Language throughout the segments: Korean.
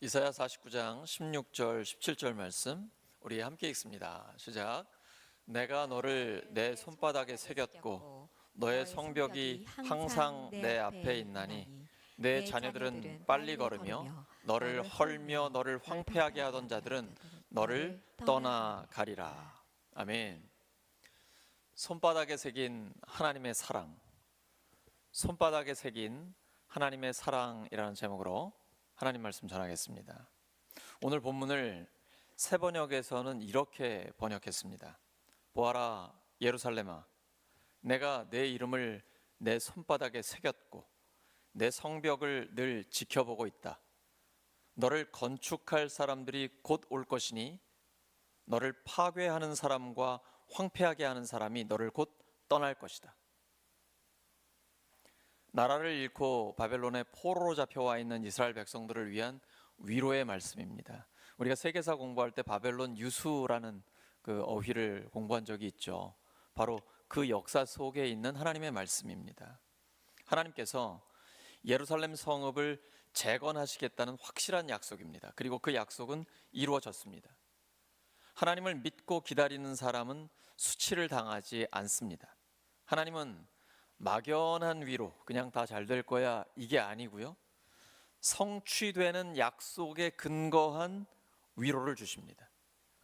이사야 49장 16절 17절 말씀 우리 함께 읽습니다. 시작. 내가 너를 내 손바닥에 새겼고 너의 성벽이 항상 내 앞에 있나니 내 자녀들은 빨리 걸으며 너를 헐며 너를 황폐하게 하던 자들은 너를 떠나가리라. 아멘. 손바닥에 새긴 하나님의 사랑, 손바닥에 새긴 하나님의 사랑이라는 제목으로 하나님 말씀 전하겠습니다. 오늘 본문을 새 번역에서는 이렇게 번역했습니다. 보아라 예루살렘아, 내가 내 이름을 내 손바닥에 새겼고 내 성벽을 늘 지켜보고 있다. 너를 건축할 사람들이 곧 올 것이니 너를 파괴하는 사람과 황폐하게 하는 사람이 너를 곧 떠날 것이다. 나라를 잃고 바벨론의 포로로 잡혀와 있는 이스라엘 백성들을 위한 위로의 말씀입니다. 우리가 세계사 공부할 때 바벨론 유수라는 그 어휘를 공부한 적이 있죠. 바로 그 역사 속에 있는 하나님의 말씀입니다. 하나님께서 예루살렘 성읍을 재건하시겠다는 확실한 약속입니다. 그리고 그 약속은 이루어졌습니다. 하나님을 믿고 기다리는 사람은 수치를 당하지 않습니다. 하나님은 막연한 위로, 그냥 다 잘 될 거야, 이게 아니고요, 성취되는 약속에 근거한 위로를 주십니다.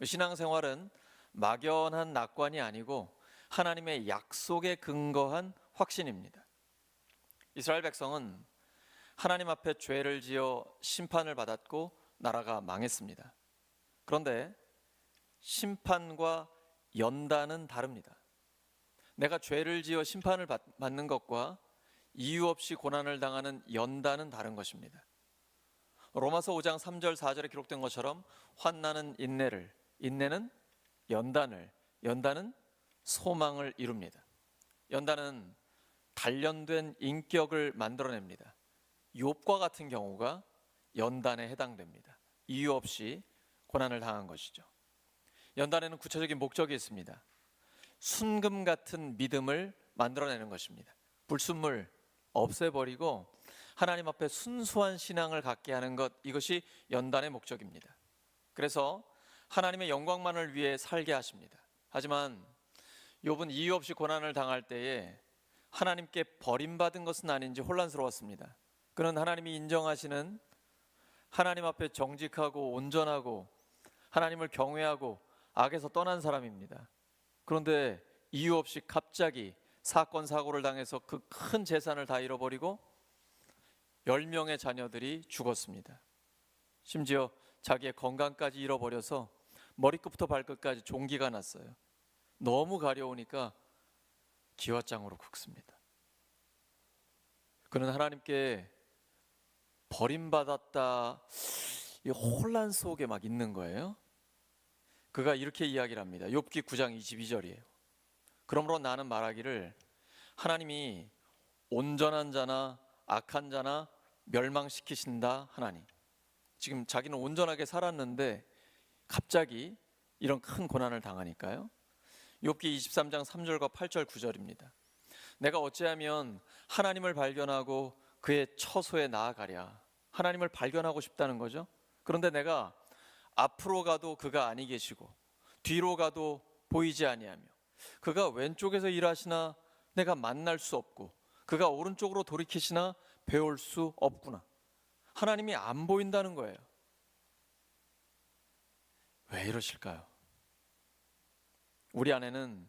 신앙생활은 막연한 낙관이 아니고 하나님의 약속에 근거한 확신입니다. 이스라엘 백성은 하나님 앞에 죄를 지어 심판을 받았고 나라가 망했습니다. 그런데 심판과 연단은 다릅니다. 내가 죄를 지어 심판을 받는 것과 이유 없이 고난을 당하는 연단은 다른 것입니다. 로마서 5장 3절 4절에 기록된 것처럼 환난은 인내를, 인내는 연단을, 연단은 소망을 이룹니다. 연단은 단련된 인격을 만들어냅니다. 욥과 같은 경우가 연단에 해당됩니다. 이유 없이 고난을 당한 것이죠. 연단에는 구체적인 목적이 있습니다. 순금 같은 믿음을 만들어내는 것입니다. 불순물 없애버리고 하나님 앞에 순수한 신앙을 갖게 하는 것, 이것이 연단의 목적입니다. 그래서 하나님의 영광만을 위해 살게 하십니다. 하지만 욥은 이유 없이 고난을 당할 때에 하나님께 버림받은 것은 아닌지 혼란스러웠습니다. 그는 하나님이 인정하시는 하나님 앞에 정직하고 온전하고 하나님을 경외하고 악에서 떠난 사람입니다. 그런데 이유 없이 갑자기 사건 사고를 당해서 그 큰 재산을 다 잃어버리고 10명의 자녀들이 죽었습니다. 심지어 자기의 건강까지 잃어버려서 머리끝부터 발끝까지 종기가 났어요. 너무 가려우니까 기와장으로 굵습니다. 그는 하나님께 버림받았다, 이 혼란 속에 막 있는 거예요. 그가 이렇게 이야기를 합니다. 욥기 9장 22절이에요. 그러므로 나는 말하기를 하나님이 온전한 자나 악한 자나 멸망시키신다 하나니. 지금 자기는 온전하게 살았는데 갑자기 이런 큰 고난을 당하니까요. 욥기 23장 3절과 8절 9절입니다. 내가 어찌하면 하나님을 발견하고 그의 처소에 나아가랴. 하나님을 발견하고 싶다는 거죠. 그런데 내가 앞으로 가도 그가 아니 계시고 뒤로 가도 보이지 아니하며 그가 왼쪽에서 일하시나 내가 만날 수 없고 그가 오른쪽으로 돌이키시나 배울 수 없구나. 하나님이 안 보인다는 거예요. 왜 이러실까요? 우리 안에는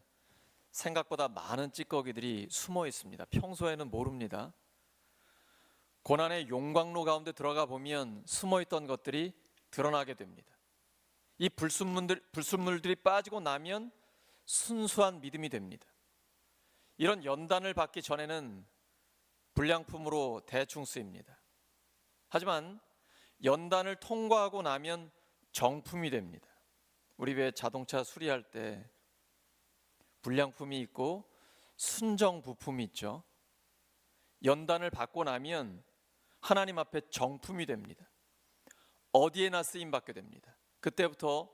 생각보다 많은 찌꺼기들이 숨어 있습니다. 평소에는 모릅니다. 고난의 용광로 가운데 들어가 보면 숨어 있던 것들이 드러나게 됩니다. 이 불순물들이 빠지고 나면 순수한 믿음이 됩니다. 이런 연단을 받기 전에는 불량품으로 대충 쓰입니다. 하지만 연단을 통과하고 나면 정품이 됩니다. 우리 왜 자동차 수리할 때 불량품이 있고 순정 부품이 있죠. 연단을 받고 나면 하나님 앞에 정품이 됩니다. 어디에나 쓰임받게 됩니다. 그때부터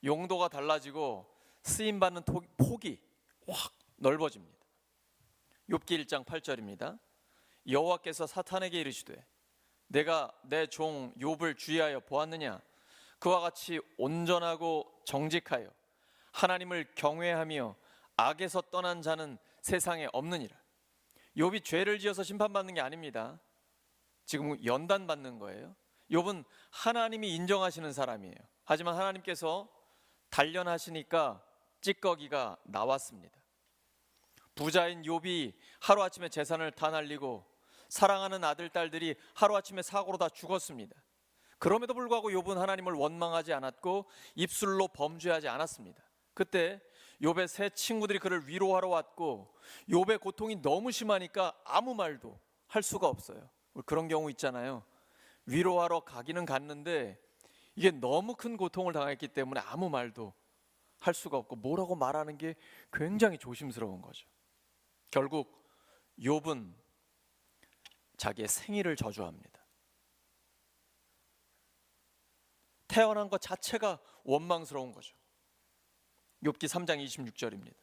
용도가 달라지고 쓰임받는 폭이 확 넓어집니다. 욥기 1장 8절입니다. 여호와께서 사탄에게 이르시되 내가 내 종 욥을 주의하여 보았느냐? 그와 같이 온전하고 정직하여 하나님을 경외하며 악에서 떠난 자는 세상에 없느니라. 욥이 죄를 지어서 심판받는 게 아닙니다. 지금 연단받는 거예요. 욥은 하나님이 인정하시는 사람이에요. 하지만 하나님께서 단련하시니까 찌꺼기가 나왔습니다. 부자인 욥이 하루아침에 재산을 다 날리고 사랑하는 아들, 딸들이 하루아침에 사고로 다 죽었습니다. 그럼에도 불구하고 욥은 하나님을 원망하지 않았고 입술로 범죄하지 않았습니다. 그때 욥의 세 친구들이 그를 위로하러 왔고 욥의 고통이 너무 심하니까 아무 말도 할 수가 없어요. 그런 경우 있잖아요. 위로하러 가기는 갔는데 이게 너무 큰 고통을 당했기 때문에 아무 말도 할 수가 없고 뭐라고 말하는 게 굉장히 조심스러운 거죠. 결국 욥은 자기의 생일을 저주합니다. 태어난 것 자체가 원망스러운 거죠. 욥기 3장 26절입니다.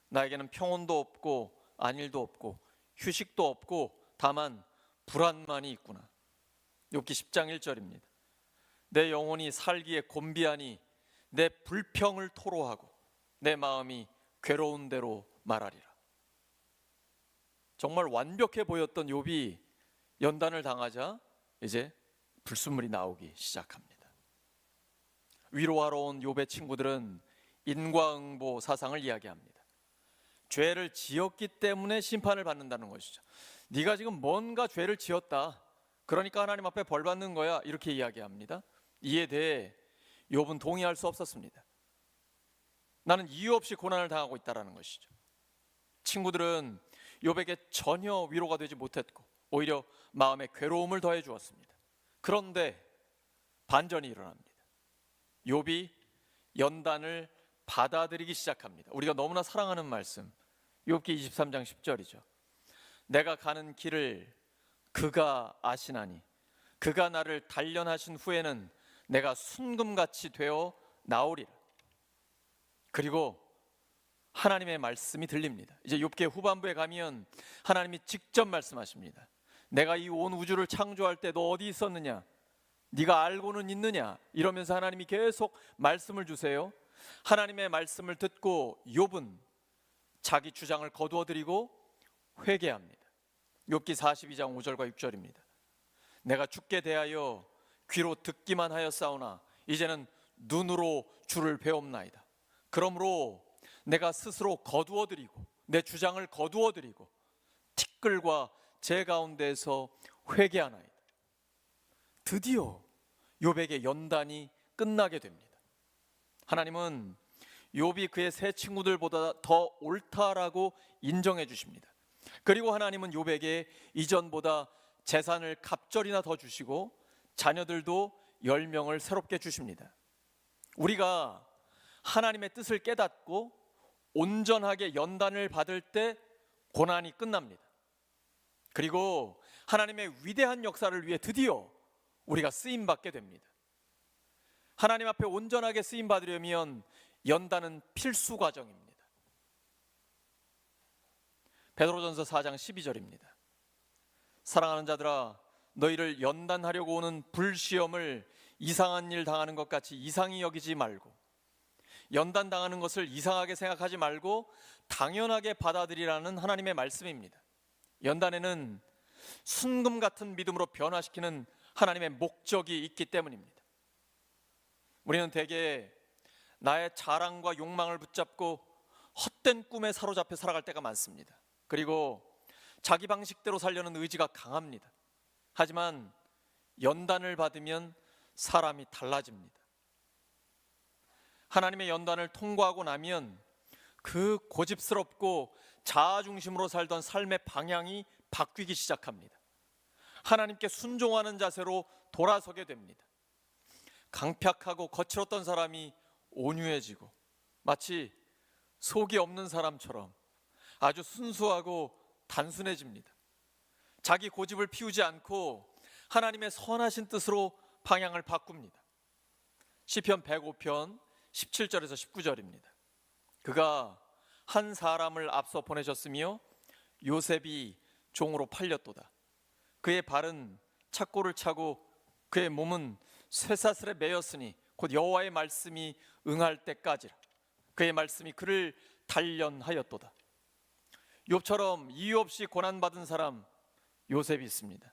나에게는 평온도 없고 안일도 없고 휴식도 없고 다만 불안만이 있구나. 욥기 10장 1절입니다. 내 영혼이 살기에 곤비하니 내 불평을 토로하고 내 마음이 괴로운 대로 말하리라. 정말 완벽해 보였던 욥이 연단을 당하자 이제 불순물이 나오기 시작합니다. 위로하러 온 욥의 친구들은 인과응보 사상을 이야기합니다. 죄를 지었기 때문에 심판을 받는다는 것이죠. 네가 지금 뭔가 죄를 지었다, 그러니까 하나님 앞에 벌 받는 거야, 이렇게 이야기합니다. 이에 대해 욥은 동의할 수 없었습니다. 나는 이유 없이 고난을 당하고 있다는 것이죠. 친구들은 욥에게 전혀 위로가 되지 못했고 오히려 마음에 괴로움을 더해 주었습니다. 그런데 반전이 일어납니다. 욥이 연단을 받아들이기 시작합니다. 우리가 너무나 사랑하는 말씀, 욥기 23장 10절이죠. 내가 가는 길을 그가 아시나니 그가 나를 단련하신 후에는 내가 순금같이 되어 나오리라. 그리고 하나님의 말씀이 들립니다. 이제 욥기 후반부에 가면 하나님이 직접 말씀하십니다. 내가 이 온 우주를 창조할 때 너 어디 있었느냐? 네가 알고는 있느냐? 이러면서 하나님이 계속 말씀을 주세요. 하나님의 말씀을 듣고 욥은 자기 주장을 거두어드리고 회개합니다. 욥기 42장 5절과 6절입니다. 내가 주께 대하여 귀로 듣기만 하였사오나 이제는 눈으로 주를 배옵나이다. 그러므로 내가 스스로 거두어드리고 내 주장을 거두어드리고 티끌과 제 가운데에서 회개하나이다. 드디어 욥에게 연단이 끝나게 됩니다. 하나님은 욥이 그의 세 친구들보다 더 옳다라고 인정해 주십니다. 그리고 하나님은 욥에게 이전보다 재산을 갑절이나 더 주시고 자녀들도 10명을 새롭게 주십니다. 우리가 하나님의 뜻을 깨닫고 온전하게 연단을 받을 때 고난이 끝납니다. 그리고 하나님의 위대한 역사를 위해 드디어 우리가 쓰임받게 됩니다. 하나님 앞에 온전하게 쓰임받으려면 연단은 필수 과정입니다. 베드로전서 4장 12절입니다. 사랑하는 자들아, 너희를 연단하려고 오는 불시험을 이상한 일 당하는 것 같이 이상히 여기지 말고, 연단 당하는 것을 이상하게 생각하지 말고 당연하게 받아들이라는 하나님의 말씀입니다. 연단에는 순금 같은 믿음으로 변화시키는 하나님의 목적이 있기 때문입니다. 우리는 대개 나의 자랑과 욕망을 붙잡고 헛된 꿈에 사로잡혀 살아갈 때가 많습니다. 그리고 자기 방식대로 살려는 의지가 강합니다. 하지만 연단을 받으면 사람이 달라집니다. 하나님의 연단을 통과하고 나면 그 고집스럽고 자아중심으로 살던 삶의 방향이 바뀌기 시작합니다. 하나님께 순종하는 자세로 돌아서게 됩니다. 강팍하고 거칠었던 사람이 온유해지고 마치 속이 없는 사람처럼 아주 순수하고 단순해집니다. 자기 고집을 피우지 않고 하나님의 선하신 뜻으로 방향을 바꿉니다. 시편 105편 17절에서 19절입니다. 그가 한 사람을 앞서 보내셨으며 요셉이 종으로 팔렸도다. 그의 발은 착고를 차고 그의 몸은 쇠사슬에 매였으니 곧 여호와의 말씀이 응할 때까지라. 그의 말씀이 그를 단련하였도다. 욥처럼 이유 없이 고난받은 사람 요셉이 있습니다.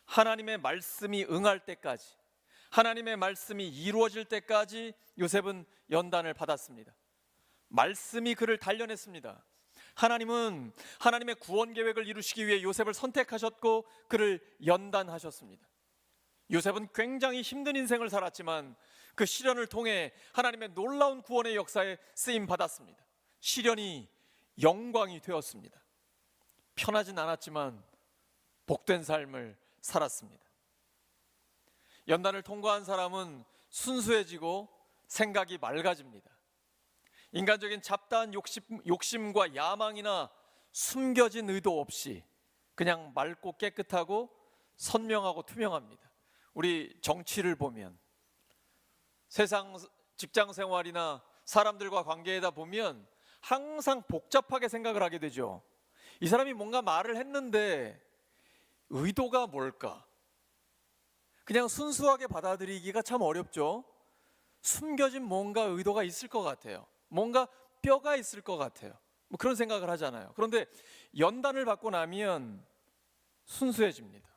하나님의 말씀이 응할 때까지, 하나님의 말씀이 이루어질 때까지 요셉은 연단을 받았습니다. 말씀이 그를 단련했습니다. 하나님은 하나님의 구원 계획을 이루시기 위해 요셉을 선택하셨고 그를 연단하셨습니다. 요셉은 굉장히 힘든 인생을 살았지만 그 시련을 통해 하나님의 놀라운 구원의 역사에 쓰임 받았습니다. 시련이 영광이 되었습니다. 편하진 않았지만 복된 삶을 살았습니다. 연단을 통과한 사람은 순수해지고 생각이 맑아집니다. 인간적인 잡다한 욕심과 야망이나 숨겨진 의도 없이 그냥 맑고 깨끗하고 선명하고 투명합니다. 우리 정치를 보면, 세상 직장 생활이나 사람들과 관계에다 보면 항상 복잡하게 생각을 하게 되죠. 이 사람이 뭔가 말을 했는데 의도가 뭘까? 그냥 순수하게 받아들이기가 참 어렵죠. 숨겨진 뭔가 의도가 있을 것 같아요. 뭔가 뼈가 있을 것 같아요. 뭐 그런 생각을 하잖아요. 그런데 연단을 받고 나면 순수해집니다.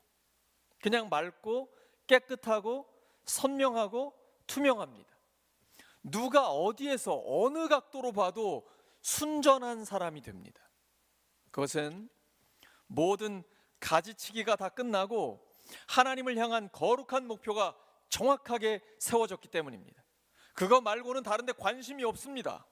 그냥 맑고 깨끗하고 선명하고 투명합니다. 누가 어디에서 어느 각도로 봐도 순전한 사람이 됩니다. 그것은 모든 가지치기가 다 끝나고 하나님을 향한 거룩한 목표가 정확하게 세워졌기 때문입니다. 그거 말고는 다른 데 관심이 없습니다.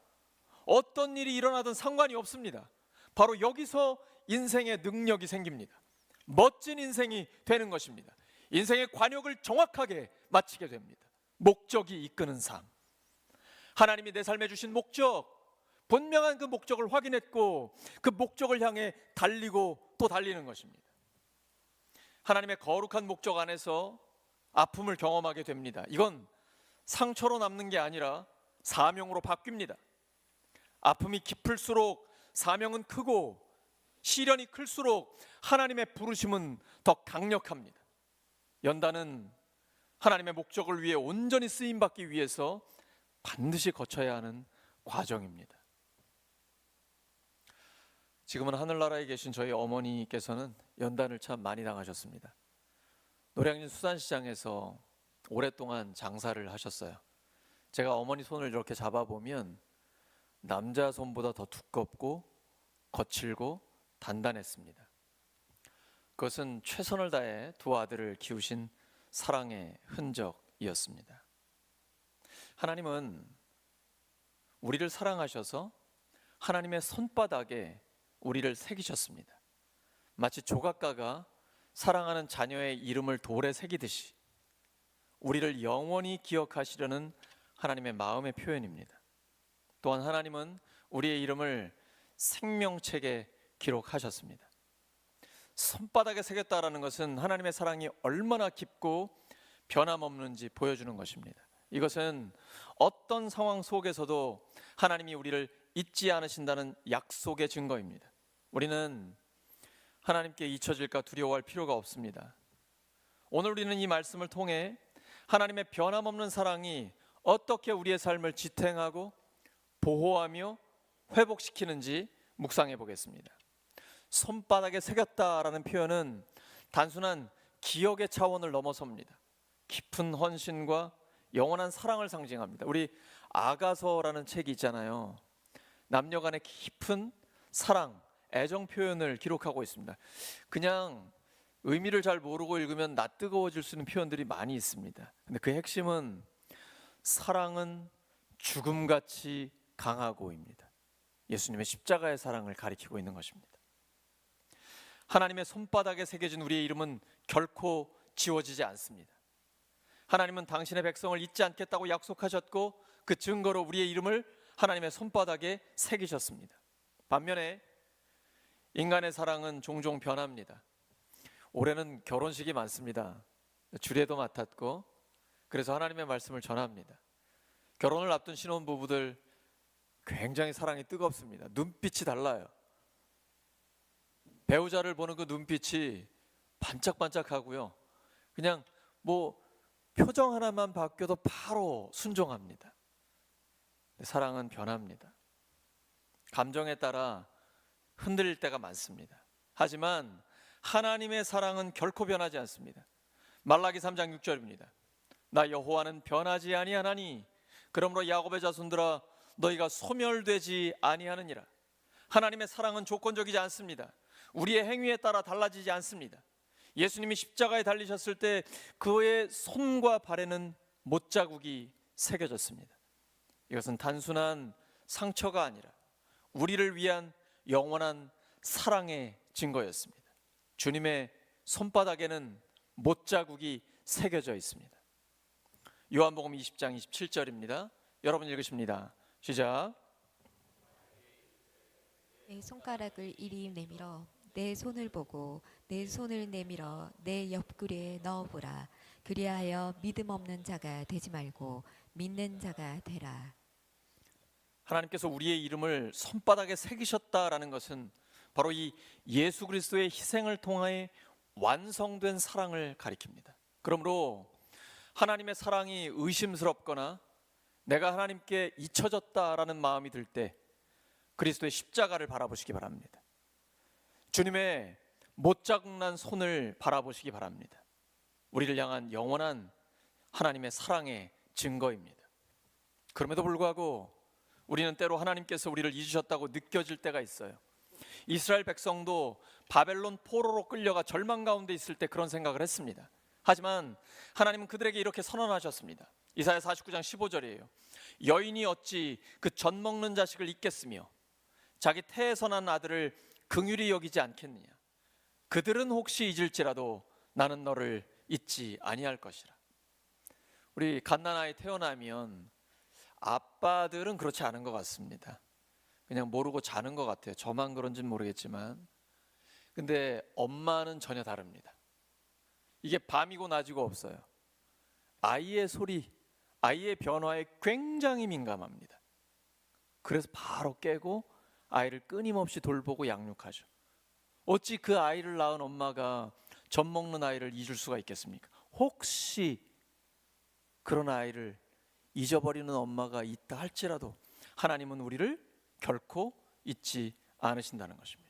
어떤 일이 일어나든 상관이 없습니다. 바로 여기서 인생의 능력이 생깁니다. 멋진 인생이 되는 것입니다. 인생의 관역을 정확하게 마치게 됩니다. 목적이 이끄는 삶. 하나님이 내 삶에 주신 목적, 분명한 그 목적을 확인했고 그 목적을 향해 달리고 또 달리는 것입니다. 하나님의 거룩한 목적 안에서 아픔을 경험하게 됩니다. 이건 상처로 남는 게 아니라 사명으로 바뀝니다. 아픔이 깊을수록 사명은 크고 시련이 클수록 하나님의 부르심은 더 강력합니다. 연단은 하나님의 목적을 위해 온전히 쓰임받기 위해서 반드시 거쳐야 하는 과정입니다. 지금은 하늘나라에 계신 저희 어머니께서는 연단을 참 많이 당하셨습니다. 노량진 수산시장에서 오랫동안 장사를 하셨어요. 제가 어머니 손을 이렇게 잡아보면 남자 손보다 더 두껍고 거칠고 단단했습니다. 그것은 최선을 다해 두 아들을 키우신 사랑의 흔적이었습니다. 하나님은 우리를 사랑하셔서 하나님의 손바닥에 우리를 새기셨습니다. 마치 조각가가 사랑하는 자녀의 이름을 돌에 새기듯이 우리를 영원히 기억하시려는 하나님의 마음의 표현입니다. 또한 하나님은 우리의 이름을 생명책에 기록하셨습니다. 손바닥에 새겼다라는 것은 하나님의 사랑이 얼마나 깊고 변함없는지 보여주는 것입니다. 이것은 어떤 상황 속에서도 하나님이 우리를 잊지 않으신다는 약속의 증거입니다. 우리는 하나님께 잊혀질까 두려워할 필요가 없습니다. 오늘 우리는 이 말씀을 통해 하나님의 변함없는 사랑이 어떻게 우리의 삶을 지탱하고 보호하며 회복시키는지 묵상해 보겠습니다. 손바닥에 새겼다라는 표현은 단순한 기억의 차원을 넘어섭니다. 깊은 헌신과 영원한 사랑을 상징합니다. 우리 아가서라는 책이 있잖아요. 남녀 간의 깊은 사랑, 애정 표현을 기록하고 있습니다. 그냥 의미를 잘 모르고 읽으면 낯뜨거워질 수 있는 표현들이 많이 있습니다. 근데 그 핵심은 사랑은 죽음같이 강하고입니다. 예수님의 십자가의 사랑을 가리키고 있는 것입니다. 하나님의 손바닥에 새겨진 우리의 이름은 결코 지워지지 않습니다. 하나님은 당신의 백성을 잊지 않겠다고 약속하셨고 그 증거로 우리의 이름을 하나님의 손바닥에 새기셨습니다. 반면에 인간의 사랑은 종종 변합니다. 올해는 결혼식이 많습니다. 주례도 맡았고 그래서 하나님의 말씀을 전합니다. 결혼을 앞둔 신혼부부들 굉장히 사랑이 뜨겁습니다. 눈빛이 달라요. 배우자를 보는 그 눈빛이 반짝반짝하고요. 그냥 뭐 표정 하나만 바뀌어도 바로 순종합니다. 사랑은 변합니다. 감정에 따라 흔들릴 때가 많습니다. 하지만 하나님의 사랑은 결코 변하지 않습니다. 말라기 3장 6절입니다. 나 여호와는 변하지 아니하나니 그러므로 야곱의 자손들아 너희가 소멸되지 아니하느니라. 하나님의 사랑은 조건적이지 않습니다. 우리의 행위에 따라 달라지지 않습니다. 예수님이 십자가에 달리셨을 때 그의 손과 발에는 못자국이 새겨졌습니다. 이것은 단순한 상처가 아니라 우리를 위한 영원한 사랑의 증거였습니다. 주님의 손바닥에는 못자국이 새겨져 있습니다. 요한복음 20장 27절입니다. 여러분 읽으십니다. 시작. 내 손가락을 이리 내밀어 내 손을 보고 내 손을 내밀어 내 옆구리에 넣어보라. 그리하여 믿음 없는 자가 되지 말고 믿는 자가 되라. 하나님께서 우리의 이름을 손바닥에 새기셨다라는 것은 바로 이 예수 그리스도의 희생을 통하여 완성된 사랑을 가리킵니다. 그러므로 하나님의 사랑이 의심스럽거나 내가 하나님께 잊혀졌다라는 마음이 들 때 그리스도의 십자가를 바라보시기 바랍니다. 주님의 못자국 난 손을 바라보시기 바랍니다. 우리를 향한 영원한 하나님의 사랑의 증거입니다. 그럼에도 불구하고 우리는 때로 하나님께서 우리를 잊으셨다고 느껴질 때가 있어요. 이스라엘 백성도 바벨론 포로로 끌려가 절망 가운데 있을 때 그런 생각을 했습니다. 하지만 하나님은 그들에게 이렇게 선언하셨습니다. 이사야 49장 15절이에요. 여인이 어찌 그 젖 먹는 자식을 잊겠으며 자기 태에서 난 아들을 긍휼히 여기지 않겠느냐. 그들은 혹시 잊을지라도 나는 너를 잊지 아니할 것이라. 우리 갓난아이 태어나면 아빠들은 그렇지 않은 것 같습니다. 그냥 모르고 자는 것 같아요. 저만 그런지는 모르겠지만. 근데 엄마는 전혀 다릅니다. 이게 밤이고 낮이고 없어요. 아이의 소리, 아이의 변화에 굉장히 민감합니다. 그래서 바로 깨고 아이를 끊임없이 돌보고 양육하죠. 어찌 그 아이를 낳은 엄마가 젖 먹는 아이를 잊을 수가 있겠습니까? 혹시 그런 아이를 잊어버리는 엄마가 있다 할지라도 하나님은 우리를 결코 잊지 않으신다는 것입니다.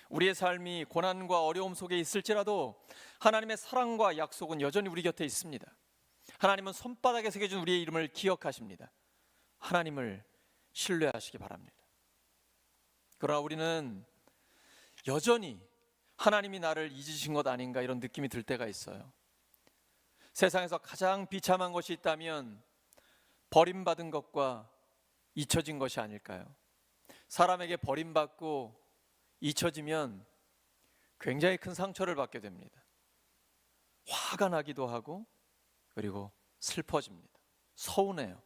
우리의 삶이 고난과 어려움 속에 있을지라도 하나님의 사랑과 약속은 여전히 우리 곁에 있습니다. 하나님은 손바닥에 새겨진 우리의 이름을 기억하십니다. 하나님을 신뢰하시기 바랍니다. 그러나 우리는 여전히 하나님이 나를 잊으신 것 아닌가 이런 느낌이 들 때가 있어요. 세상에서 가장 비참한 것이 있다면 버림받은 것과 잊혀진 것이 아닐까요? 사람에게 버림받고 잊혀지면 굉장히 큰 상처를 받게 됩니다. 화가 나기도 하고 그리고 슬퍼집니다. 서운해요.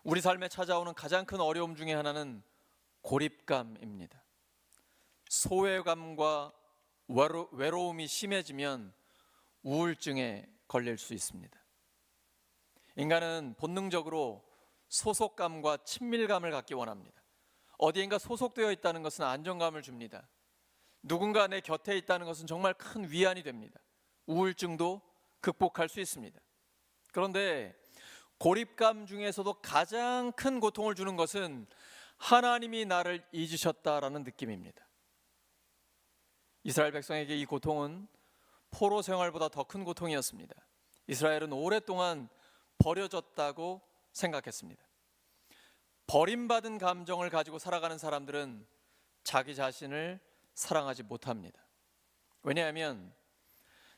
우리 삶에 찾아오는 가장 큰 어려움 중에 하나는 고립감입니다. 소외감과 외로움이 심해지면 우울증에 걸릴 수 있습니다. 인간은 본능적으로 소속감과 친밀감을 갖기 원합니다. 어디인가 소속되어 있다는 것은 안정감을 줍니다. 누군가 내 곁에 있다는 것은 정말 큰 위안이 됩니다. 우울증도 극복할 수 있습니다. 그런데 고립감 중에서도 가장 큰 고통을 주는 것은 하나님이 나를 잊으셨다라는 느낌입니다. 이스라엘 백성에게 이 고통은 포로 생활보다 더 큰 고통이었습니다. 이스라엘은 오랫동안 버려졌다고 생각했습니다. 버림받은 감정을 가지고 살아가는 사람들은 자기 자신을 사랑하지 못합니다. 왜냐하면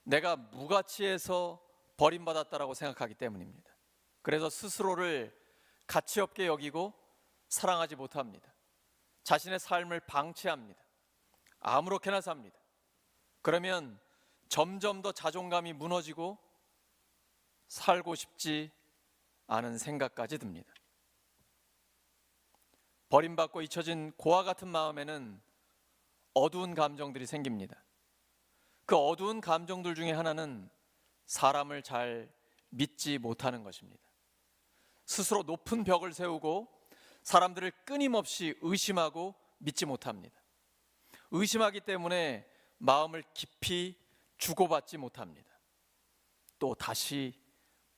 내가 무가치해서 버림받았다라고 생각하기 때문입니다. 그래서 스스로를 가치 없게 여기고 사랑하지 못합니다. 자신의 삶을 방치합니다. 아무렇게나 삽니다. 그러면 점점 더 자존감이 무너지고 살고 싶지 않은 생각까지 듭니다. 버림받고 잊혀진 고와 같은 마음에는 어두운 감정들이 생깁니다. 그 어두운 감정들 중에 하나는 사람을 잘 믿지 못하는 것입니다. 스스로 높은 벽을 세우고 사람들을 끊임없이 의심하고 믿지 못합니다. 의심하기 때문에 마음을 깊이 주고받지 못합니다. 또 다시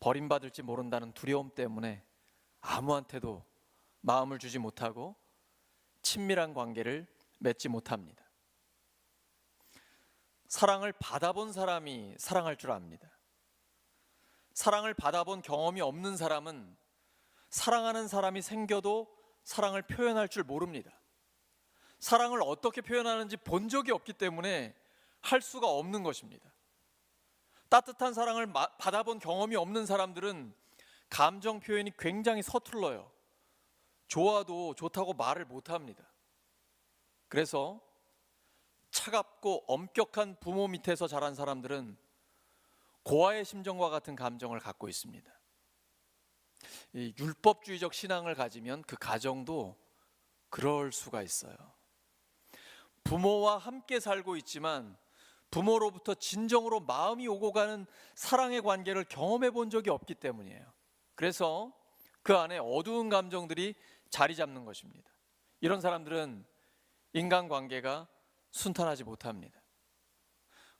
버림받을지 모른다는 두려움 때문에 아무한테도 마음을 주지 못하고 친밀한 관계를 맺지 못합니다. 사랑을 받아본 사람이 사랑할 줄 압니다. 사랑을 받아본 경험이 없는 사람은 사랑하는 사람이 생겨도 사랑을 표현할 줄 모릅니다. 사랑을 어떻게 표현하는지 본 적이 없기 때문에 할 수가 없는 것입니다. 따뜻한 사랑을 받아본 경험이 없는 사람들은 감정 표현이 굉장히 서툴러요. 좋아도 좋다고 말을 못합니다. 그래서 차갑고 엄격한 부모 밑에서 자란 사람들은 고아의 심정과 같은 감정을 갖고 있습니다. 이 율법주의적 신앙을 가지면 그 가정도 그럴 수가 있어요. 부모와 함께 살고 있지만 부모로부터 진정으로 마음이 오고 가는 사랑의 관계를 경험해 본 적이 없기 때문이에요. 그래서 그 안에 어두운 감정들이 자리 잡는 것입니다. 이런 사람들은 인간관계가 순탄하지 못합니다.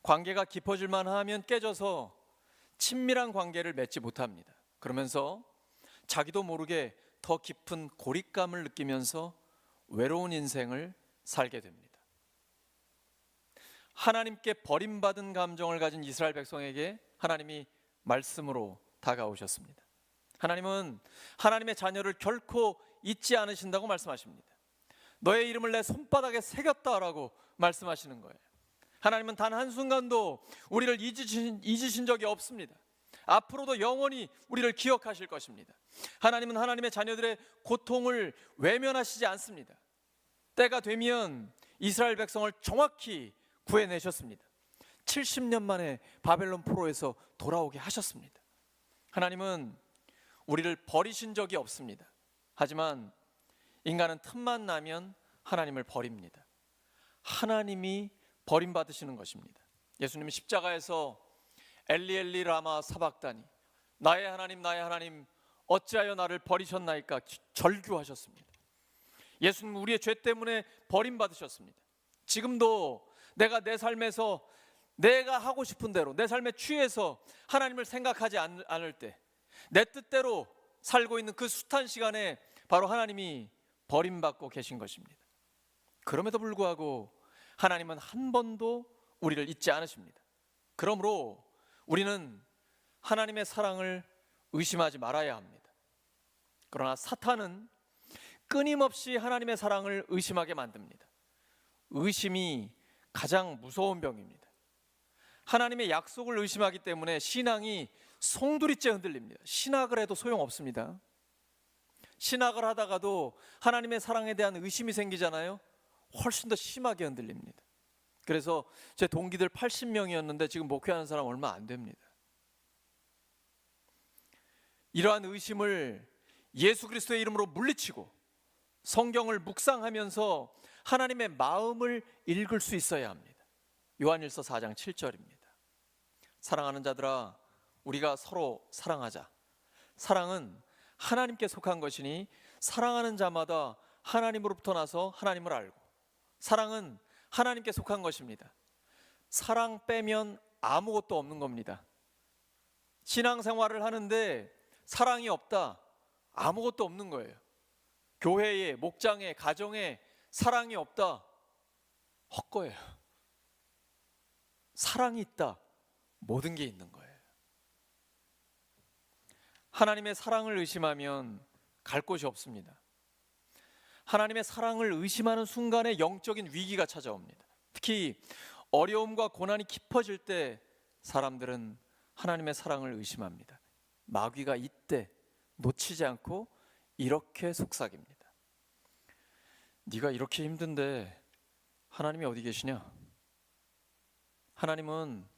관계가 깊어질만 하면 깨져서 친밀한 관계를 맺지 못합니다. 그러면서 자기도 모르게 더 깊은 고립감을 느끼면서 외로운 인생을 살게 됩니다. 하나님께 버림받은 감정을 가진 이스라엘 백성에게 하나님이 말씀으로 다가오셨습니다. 하나님은 하나님의 자녀를 결코 잊지 않으신다고 말씀하십니다. 너의 이름을 내 손바닥에 새겼다라고 말씀하시는 거예요. 하나님은 단 한순간도 우리를 잊으신 적이 없습니다. 앞으로도 영원히 우리를 기억하실 것입니다. 하나님은 하나님의 자녀들의 고통을 외면하시지 않습니다. 때가 되면 이스라엘 백성을 정확히 구해내셨습니다. 70년 만에 바벨론 포로에서 돌아오게 하셨습니다. 하나님은 우리를 버리신 적이 없습니다. 하지만 인간은 틈만 나면 하나님을 버립니다. 하나님이 버림받으시는 것입니다. 예수님은 십자가에서 엘리 엘리 라마 사박다니, 나의 하나님 어찌하여 나를 버리셨나이까 절규하셨습니다. 예수님은 우리의 죄 때문에 버림받으셨습니다. 지금도 내가 내 삶에서 내가 하고 싶은 대로 내 삶에 취해서 하나님을 생각하지 않을 때 내 뜻대로 살고 있는 그 숱한 시간에 바로 하나님이 버림받고 계신 것입니다. 그럼에도 불구하고 하나님은 한 번도 우리를 잊지 않으십니다. 그러므로 우리는 하나님의 사랑을 의심하지 말아야 합니다. 그러나 사탄은 끊임없이 하나님의 사랑을 의심하게 만듭니다. 의심이 가장 무서운 병입니다. 하나님의 약속을 의심하기 때문에 신앙이 송두리째 흔들립니다. 신학을 해도 소용없습니다. 신학을 하다가도 하나님의 사랑에 대한 의심이 생기잖아요. 훨씬 더 심하게 흔들립니다. 그래서 제 동기들 80명이었는데 지금 목회하는 사람 얼마 안 됩니다. 이러한 의심을 예수 그리스도의 이름으로 물리치고 성경을 묵상하면서 하나님의 마음을 읽을 수 있어야 합니다. 요한일서 4장 7절입니다. 사랑하는 자들아, 우리가 서로 사랑하자. 사랑은 하나님께 속한 것이니 사랑하는 자마다 하나님으로부터 나서 하나님을 알고, 사랑은 하나님께 속한 것입니다. 사랑 빼면 아무것도 없는 겁니다. 신앙생활을 하는데 사랑이 없다, 아무것도 없는 거예요. 교회에, 목장에, 가정에 사랑이 없다, 헛거예요. 사랑이 있다, 모든 게 있는 거예요. 하나님의 사랑을 의심하면 갈 곳이 없습니다. 하나님의 사랑을 의심하는 순간에 영적인 위기가 찾아옵니다. 특히 어려움과 고난이 깊어질 때 사람들은 하나님의 사랑을 의심합니다. 마귀가 이때 놓치지 않고 이렇게 속삭입니다. 네가 이렇게 힘든데 하나님이 어디 계시냐? 하나님은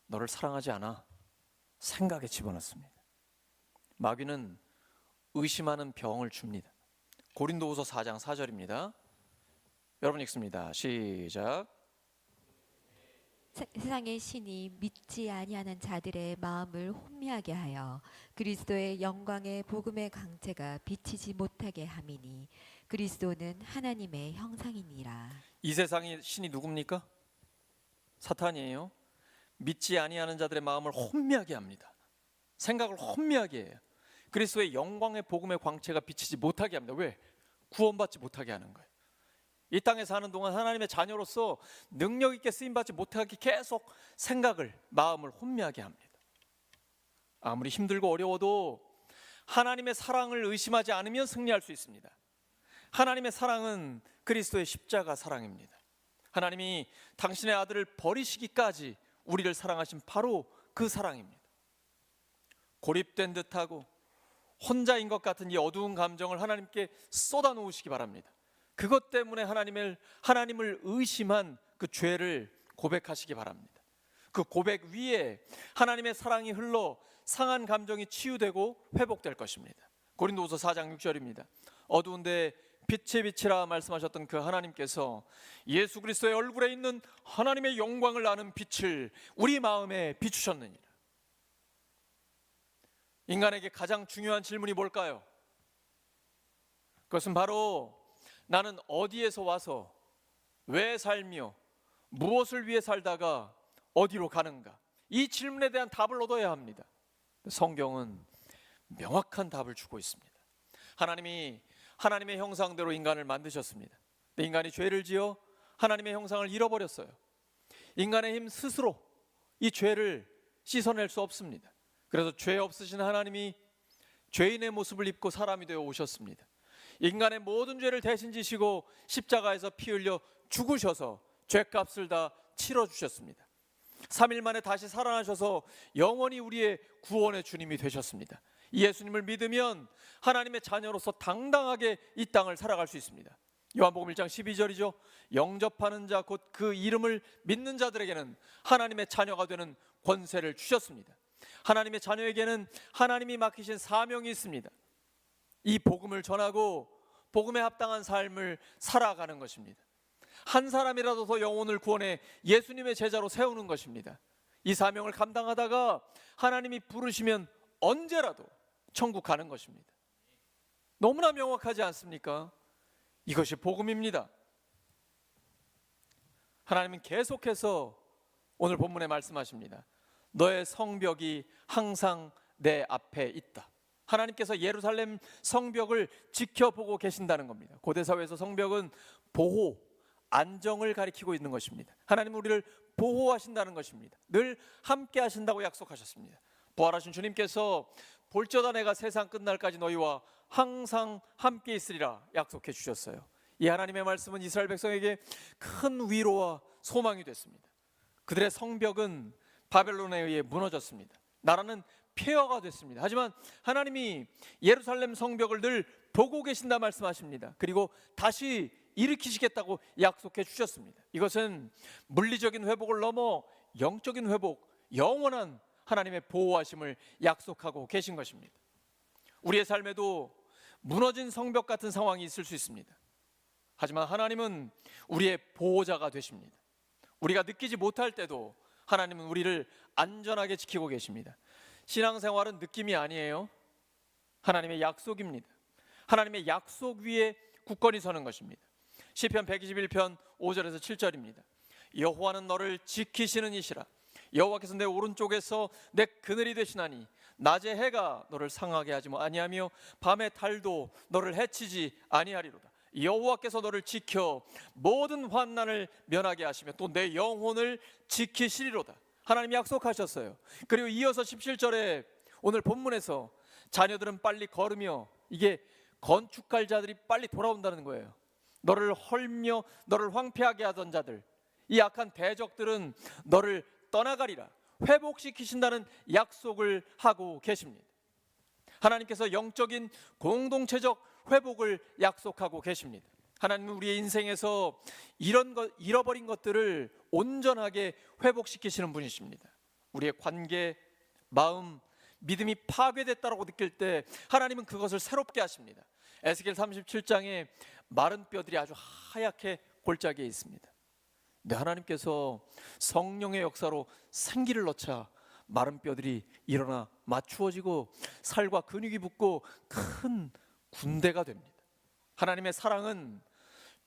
너를 사랑하지 않아. 생각에 집어넣습니다. 마귀는 의심하는 병을 줍니다. 고린도후서 4장 4절입니다. 여러분 읽습니다. 시작. 세상의 신이 믿지 아니하는 자들의 마음을 혼미하게 하여 그리스도의 영광의 복음의 강체가 비치지 못하게 함이니 그리스도는 하나님의 형상이니라. 이 세상의 신이 누굽니까? 사탄이에요. 믿지 아니하는 자들의 마음을 혼미하게 합니다. 생각을 혼미하게 해요. 그리스도의 영광의 복음의 광채가 비치지 못하게 합니다. 왜? 구원받지 못하게 하는 거예요. 이 땅에 사는 동안 하나님의 자녀로서 능력 있게 쓰임받지 못하게 계속 생각을, 마음을 혼미하게 합니다. 아무리 힘들고 어려워도 하나님의 사랑을 의심하지 않으면 승리할 수 있습니다. 하나님의 사랑은 그리스도의 십자가 사랑입니다. 하나님이 당신의 아들을 버리시기까지 우리를 사랑하신 바로 그 사랑입니다. 고립된 듯하고 혼자인 것 같은 이 어두운 감정을 하나님께 쏟아놓으시기 바랍니다. 그것 때문에 하나님을 의심한 그 죄를 고백하시기 바랍니다. 그 고백 위에 하나님의 사랑이 흘러 상한 감정이 치유되고 회복될 것입니다. 고린도후서 4장 6절입니다. 어두운데 빛의 빛이라 말씀하셨던 그 하나님께서 예수 그리스도의 얼굴에 있는 하나님의 영광을 아는 빛을 우리 마음에 비추셨느니라. 인간에게 가장 중요한 질문이 뭘까요? 그것은 바로 나는 어디에서 와서 왜 살며 무엇을 위해 살다가 어디로 가는가? 이 질문에 대한 답을 얻어야 합니다. 성경은 명확한 답을 주고 있습니다. 하나님이 하나님의 형상대로 인간을 만드셨습니다. 근데 인간이 죄를 지어 하나님의 형상을 잃어버렸어요. 인간의 힘 스스로 이 죄를 씻어낼 수 없습니다. 그래서 죄 없으신 하나님이 죄인의 모습을 입고 사람이 되어 오셨습니다. 인간의 모든 죄를 대신 지시고 십자가에서 피 흘려 죽으셔서 죄값을 다 치러주셨습니다. 3일 만에 다시 살아나셔서 영원히 우리의 구원의 주님이 되셨습니다. 이 예수님을 믿으면 하나님의 자녀로서 당당하게 이 땅을 살아갈 수 있습니다. 요한복음 1장 12절이죠. 영접하는 자 곧 그 이름을 믿는 자들에게는 하나님의 자녀가 되는 권세를 주셨습니다. 하나님의 자녀에게는 하나님이 맡기신 사명이 있습니다. 이 복음을 전하고 복음에 합당한 삶을 살아가는 것입니다. 한 사람이라도 더 영혼을 구원해 예수님의 제자로 세우는 것입니다. 이 사명을 감당하다가 하나님이 부르시면 언제라도 천국 가는 것입니다. 너무나 명확하지 않습니까? 이것이 복음입니다. 하나님은 계속해서 오늘 본문에 말씀하십니다. 너의 성벽이 항상 내 앞에 있다. 하나님께서 예루살렘 성벽을 지켜보고 계신다는 겁니다. 고대 사회에서 성벽은 보호, 안정을 가리키고 있는 것입니다. 하나님은 우리를 보호하신다는 것입니다. 늘 함께 하신다고 약속하셨습니다. 부활하신 주님께서 볼지어다 내가 세상 끝날까지 너희와 항상 함께 있으리라 약속해 주셨어요. 이 하나님의 말씀은 이스라엘 백성에게 큰 위로와 소망이 됐습니다. 그들의 성벽은 바벨론에 의해 무너졌습니다. 나라는 폐허가 됐습니다. 하지만 하나님이 예루살렘 성벽을 늘 보고 계신다 말씀하십니다. 그리고 다시 일으키시겠다고 약속해 주셨습니다. 이것은 물리적인 회복을 넘어 영적인 회복, 영원한 하나님의 보호하심을 약속하고 계신 것입니다. 우리의 삶에도 무너진 성벽 같은 상황이 있을 수 있습니다. 하지만 하나님은 우리의 보호자가 되십니다. 우리가 느끼지 못할 때도 하나님은 우리를 안전하게 지키고 계십니다. 신앙생활은 느낌이 아니에요. 하나님의 약속입니다. 하나님의 약속 위에 굳건히 서는 것입니다. 시편 121편 5절에서 7절입니다. 여호와는 너를 지키시는 이시라. 여호와께서 내 오른쪽에서 내 그늘이 되시나니 낮에 해가 너를 상하게 하지 아니하며 밤에 달도 너를 해치지 아니하리로다. 여호와께서 너를 지켜 모든 환난을 면하게 하시며 또 내 영혼을 지키시리로다. 하나님이 약속하셨어요. 그리고 이어서 17절에 오늘 본문에서 자녀들은 빨리 걸으며, 이게 건축할 자들이 빨리 돌아온다는 거예요. 너를 헐며 너를 황폐하게 하던 자들, 이 악한 대적들은 너를 떠나가리라. 회복시키신다는 약속을 하고 계십니다. 하나님께서 영적인 공동체적 회복을 약속하고 계십니다. 하나님은 우리의 인생에서 잃어버린 것들을 온전하게 회복시키시는 분이십니다. 우리의 관계, 마음, 믿음이 파괴됐다고 느낄 때 하나님은 그것을 새롭게 하십니다. 에스겔 37장에 마른 뼈들이 아주 하얗게 골짜기에 있습니다. 근데 하나님께서 성령의 역사로 생기를 넣자 마른 뼈들이 일어나 맞추어지고 살과 근육이 붙고 큰 군대가 됩니다. 하나님의 사랑은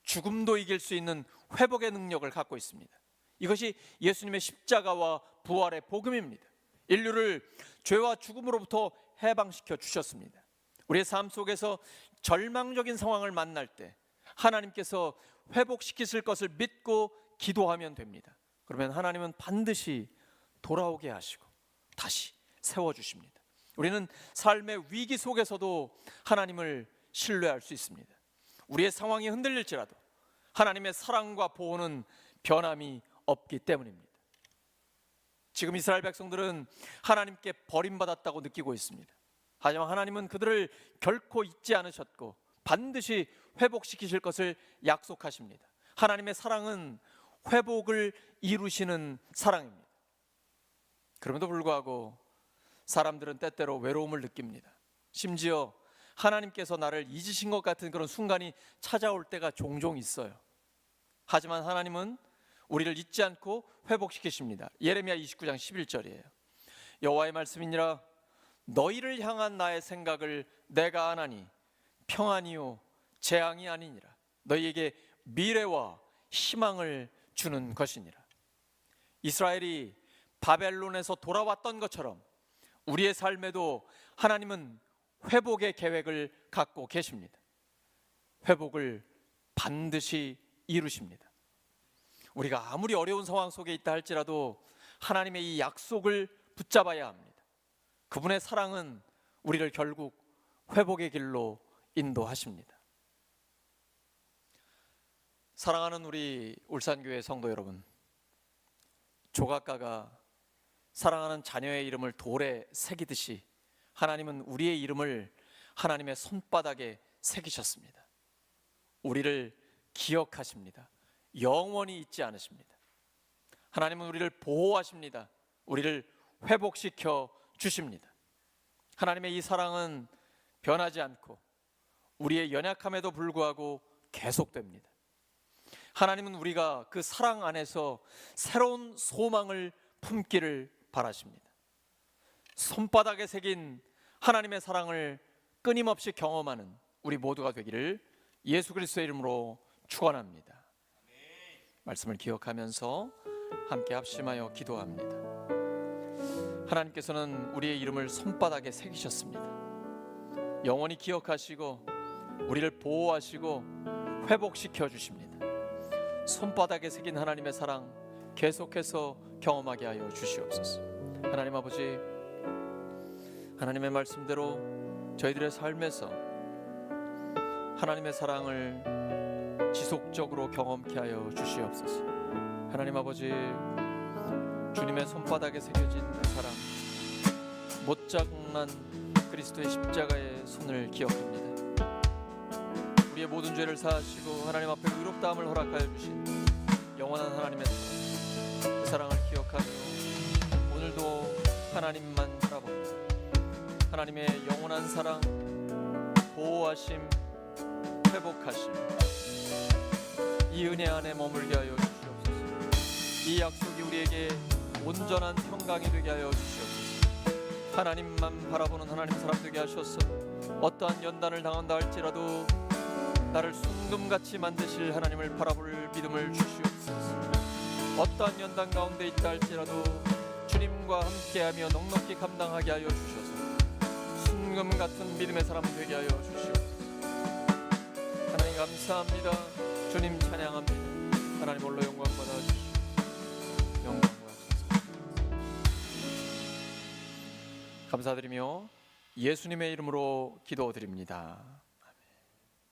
죽음도 이길 수 있는 회복의 능력을 갖고 있습니다. 이것이 예수님의 십자가와 부활의 복음입니다. 인류를 죄와 죽음으로부터 해방시켜 주셨습니다. 우리의 삶 속에서 절망적인 상황을 만날 때 하나님께서 회복시키실 것을 믿고 기도하면 됩니다. 그러면 하나님은 반드시 돌아오게 하시고 다시 세워주십니다. 우리는 삶의 위기 속에서도 하나님을 신뢰할 수 있습니다. 우리의 상황이 흔들릴지라도 하나님의 사랑과 보호는 변함이 없기 때문입니다. 지금 이스라엘 백성들은 하나님께 버림받았다고 느끼고 있습니다. 하지만 하나님은 그들을 결코 잊지 않으셨고 반드시 회복시키실 것을 약속하십니다. 하나님의 사랑은 회복을 이루시는 사랑입니다. 그럼에도 불구하고 사람들은 때때로 외로움을 느낍니다. 심지어 하나님께서 나를 잊으신 것 같은 그런 순간이 찾아올 때가 종종 있어요. 하지만 하나님은 우리를 잊지 않고 회복시키십니다. 예레미야 29장 11절이에요. 여호와의 말씀이니라 너희를 향한 나의 생각을 내가 아나니 평안이요 재앙이 아니니라. 너희에게 미래와 희망을 주는 것이니라. 이스라엘이 바벨론에서 돌아왔던 것처럼 우리의 삶에도 하나님은 회복의 계획을 갖고 계십니다. 회복을 반드시 이루십니다. 우리가 아무리 어려운 상황 속에 있다 할지라도 하나님의 이 약속을 붙잡아야 합니다. 그분의 사랑은 우리를 결국 회복의 길로 인도하십니다. 사랑하는 우리 울산교회 성도 여러분, 조각가가 사랑하는 자녀의 이름을 돌에 새기듯이 하나님은 우리의 이름을 하나님의 손바닥에 새기셨습니다. 우리를 기억하십니다. 영원히 잊지 않으십니다. 하나님은 우리를 보호하십니다. 우리를 회복시켜 주십니다. 하나님의 이 사랑은 변하지 않고 우리의 연약함에도 불구하고 계속됩니다. 하나님은 우리가 그 사랑 안에서 새로운 소망을 품기를 바라십니다. 손바닥에 새긴 하나님의 사랑을 끊임없이 경험하는 우리 모두가 되기를 예수 그리스도의 이름으로 축원합니다. 말씀을 기억하면서 함께 합심하여 기도합니다. 하나님께서는 우리의 이름을 손바닥에 새기셨습니다. 영원히 기억하시고 우리를 보호하시고 회복시켜 주십니다. 손바닥에 새긴 하나님의 사랑 계속해서 경험하게 하여 주시옵소서. 하나님 아버지, 하나님의 말씀대로 저희들의 삶에서 하나님의 사랑을 지속적으로 경험케 하여 주시옵소서. 하나님 아버지, 주님의 손바닥에 새겨진 사랑, 못장난 그리스도의 십자가의 손을 기억합니다. 우리의 모든 죄를 사하시고 하나님 앞에 의롭다함을 허락하여 주신 영원한 하나님의 사랑, 그 사랑을 기억하며 오늘도 하나님만 바라봅니다. 하나님의 영원한 사랑, 보호하심, 회복하심, 이 은혜 안에 머물게 하여 주시옵소서. 이 약속이 우리에게 온전한 평강이 되게 하여 주시옵소서. 하나님만 바라보는 하나님 사람 되게 하셔서 어떠한 연단을 당한다 할지라도 나를 순금같이 만드실 하나님을 바라볼 믿음을 주시옵소서. 어떠한 연단 가운데 있다 할지라도 주님과 함께하며 넉넉히 감당하게 하여 주셔서 순금 같은 믿음의 사람 되게 하여 주시옵소서. 하나님 감사합니다. 주님 찬양합니다. 하나님 홀로 영광 받아 주시옵소서. 영광과 감사드리며 예수님의 이름으로 기도드립니다.